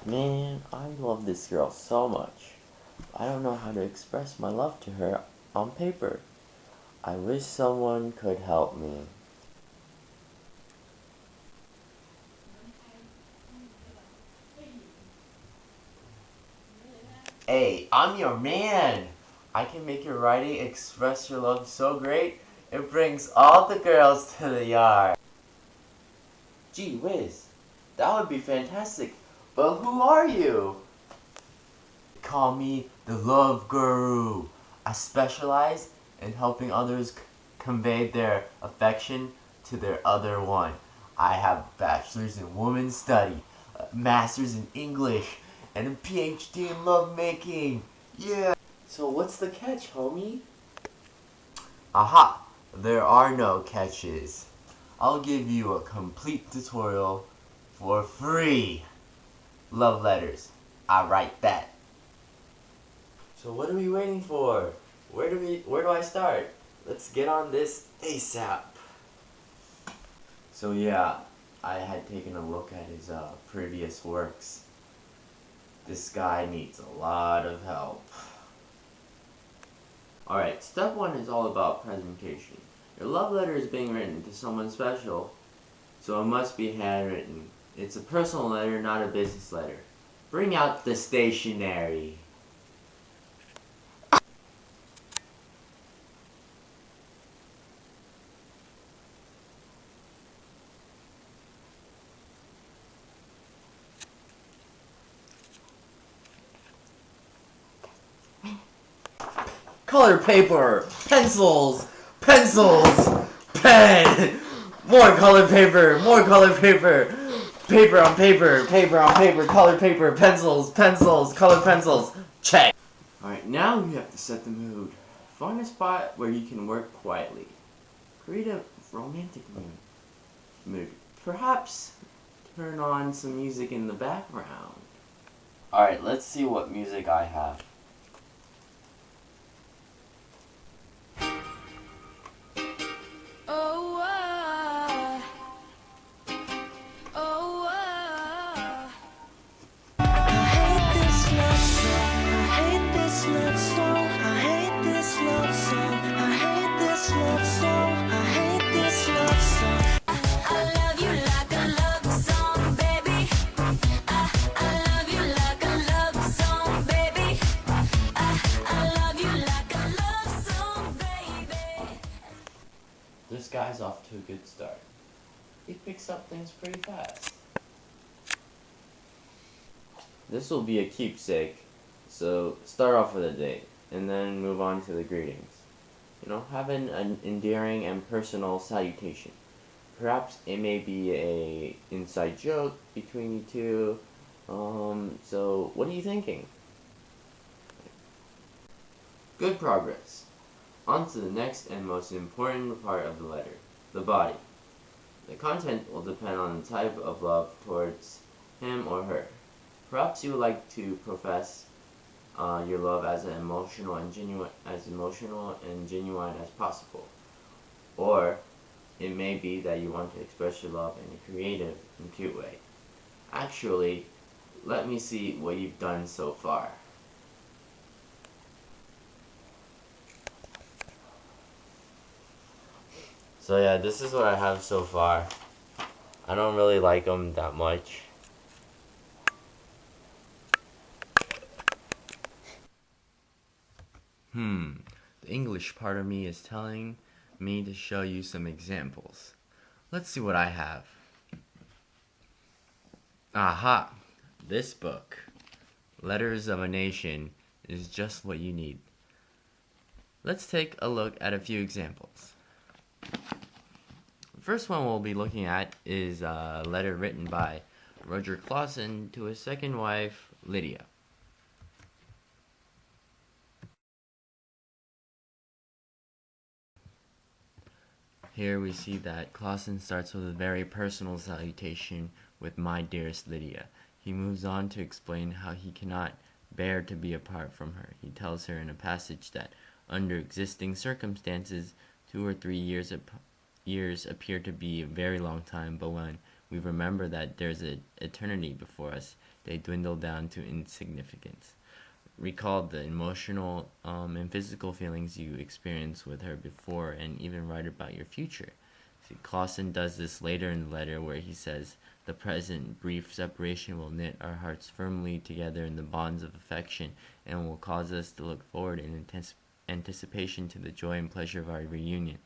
Man, I love this girl so much. I don't know how to express my love to her on paper. I wish someone could help me. Hey, I'm your man! I can make your writing express your love so great, it brings all the girls to the yard. Gee whiz, that would be fantastic. But who are you? Call me the Love Guru. I specialize in helping others convey their affection to their other one. I have bachelor's in women's study, a master's in English, and a PhD in lovemaking. Yeah. So what's the catch, homie? Aha! There are no catches. I'll give you a complete tutorial for free. Love letters. I write that. So what are we waiting for? Where do I start? Let's get on this ASAP. So yeah, I had taken a look at his previous works. This guy needs a lot of help. Alright, step one is all about presentation. Your love letter is being written to someone special, so it must be handwritten. It's a personal letter, not a business letter. Bring out the stationery. Color paper, pencils, pen, more colored paper, paper on paper, colored paper, pencils, colored pencils, check. Alright, now you have to set the mood. Find a spot where you can work quietly. Create a romantic mood. Perhaps turn on some music in the background. Alright, let's see what music I have. This guy's off to a good start. He picks up things pretty fast. This will be a keepsake, so start off with a date, and then move on to the greetings. Have an endearing and personal salutation. Perhaps it may be a inside joke between you two. So what are you thinking? Good progress. On to the next and most important part of the letter, the body. The content will depend on the type of love towards him or her. Perhaps you would like to profess your love as emotional and genuine as possible. Or it may be that you want to express your love in a creative and cute way. Actually, let me see what you've done so far. So yeah, this is what I have so far. I don't really like them that much. The English part of me is telling me to show you some examples. Let's see what I have. Aha! This book, Letters of a Nation, is just what you need. Let's take a look at a few examples. The first one we'll be looking at is a letter written by Roger Clausen to his second wife, Lydia. Here we see that Clausen starts with a very personal salutation with "My dearest Lydia." He moves on to explain how he cannot bear to be apart from her. He tells her in a passage that under existing circumstances, 2 or 3 years appear to be a very long time, but when we remember that there's an eternity before us, they dwindle down to insignificance. Recall the emotional and physical feelings you experienced with her before, and even write about your future. See, Clausen does this later in the letter where he says, "The present brief separation will knit our hearts firmly together in the bonds of affection and will cause us to look forward in intense anticipation to the joy and pleasure of our reunion."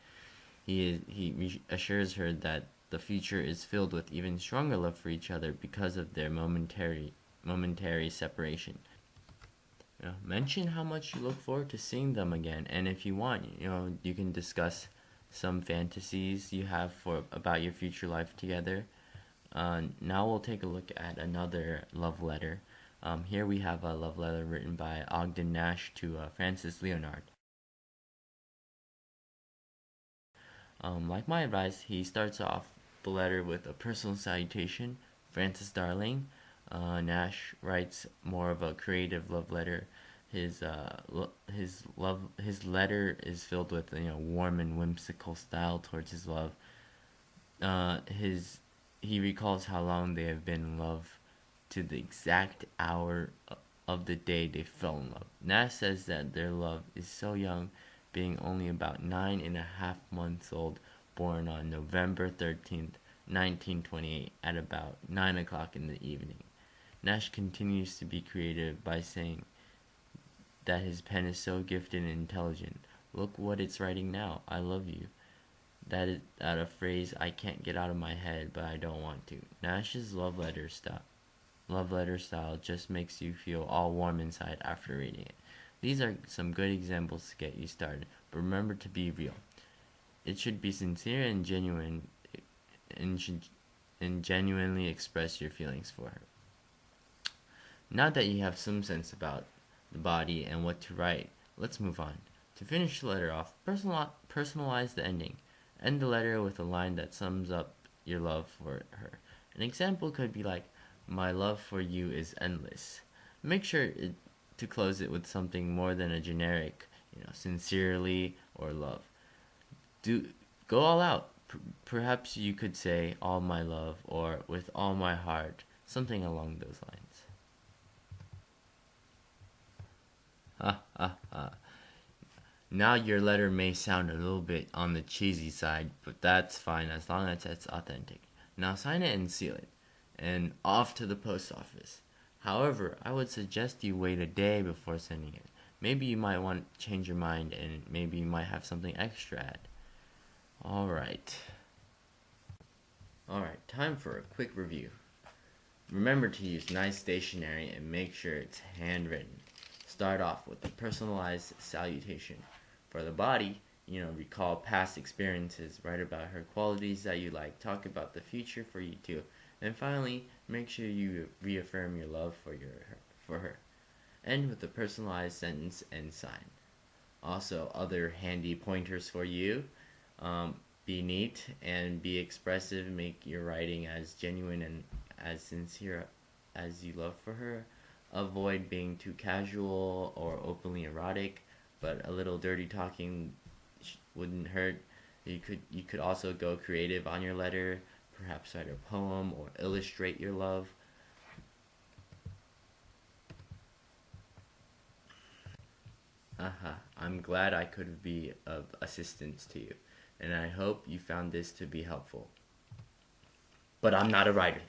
He assures her that the future is filled with even stronger love for each other because of their momentary separation. Mention how much you look forward to seeing them again, and if you want, you can discuss some fantasies you have for about your future life together. Now we'll take a look at another love letter. Here we have a love letter written by Ogden Nash to Frances Leonard. Like my advice, he starts off the letter with a personal salutation, Frances Darling. Nash writes more of a creative love letter. His letter is filled with warm and whimsical style towards his love. He recalls how long they have been in love to the exact hour of the day they fell in love. Nash says that their love is so young, being only about 9.5 months old, born on November 13th, 1928, at about 9 o'clock in the evening. Nash continues to be creative by saying that his pen is so gifted and intelligent. "Look what it's writing now. I love you." That is a phrase I can't get out of my head, but I don't want to. Nash's love letter style just makes you feel all warm inside after reading it. These are some good examples to get you started, but remember to be real. It should be sincere and genuine, and genuinely express your feelings for her. Now that you have some sense about the body and what to write, let's move on. To finish the letter off, personalize the ending. End the letter with a line that sums up your love for her. An example could be like, "My love for you is endless." Make sure to close it with something more than a generic, sincerely or love. Go all out. Perhaps you could say, "All my love," or "With all my heart," something along those lines. Now your letter may sound a little bit on the cheesy side, but that's fine as long as it's authentic. Now sign it and seal it, and off to the post office. However, I would suggest you wait a day before sending it. Maybe you might want to change your mind, and maybe you might have something extra add. Alright, time for a quick review. Remember to use nice stationery and make sure it's handwritten. Start off with a personalized salutation. For the body, recall past experiences, write about her qualities that you like, talk about the future for you too. And finally, make sure you reaffirm your love for her. End with a personalized sentence and sign. Also, other handy pointers for you. Be neat and be expressive. Make your writing as genuine and as sincere as you love for her. Avoid being too casual or openly erotic, but a little dirty talking wouldn't hurt. You could also go creative on your letter, perhaps write a poem or illustrate your love. I'm glad I could be of assistance to you, and I hope you found this to be helpful. But I'm not a writer.